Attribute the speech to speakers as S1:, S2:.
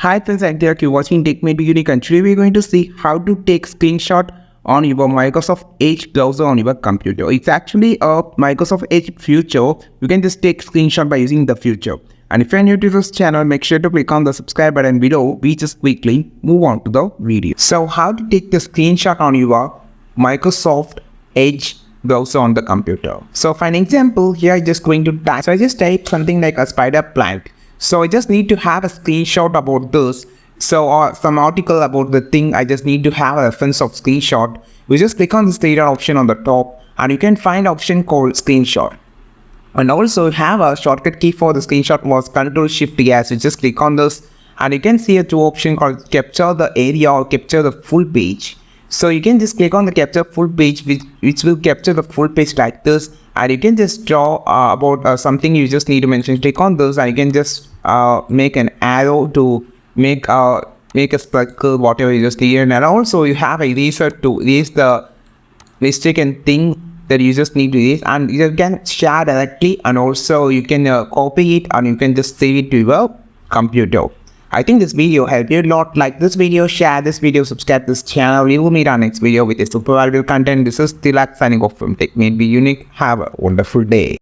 S1: Hi friends, I'm Derek. You're watching Tech Maybe Unique, and today we're going to see how to take screenshot on your Microsoft Edge browser on your computer. It's actually a Microsoft Edge feature. You can just take screenshot by using the feature. And if you're new to this channel, make sure to click on the subscribe button below. We just quickly move on to the video. So how to take the screenshot on your Microsoft Edge browser on the computer. So for an example, here I'm just going to type. So I just type something like a spider plant. So I just need to have a screenshot about this. So or some article about the thing, I just need to have a reference of screenshot. We just click on this data option on the top and you can find option called screenshot. And also have a shortcut key for the screenshot was Ctrl+Shift+. So just click on this and you can see a two option called capture the area or capture the full page. So you can just click on the capture full page which will capture the full page like this, and you can just draw about something you just need to mention. Click on this and you can just make an arrow to make a circle, whatever you just need. And also you have a eraser to erase the mistaken thing that you just need to erase, and you can share directly, and also you can copy it and you can just save it to your computer. I think this video helped you a lot. Like this video, share this video, subscribe to this channel. We will meet our next video with a super valuable content. This is Tilak signing off from Tech Maybe Unique. Have a wonderful day.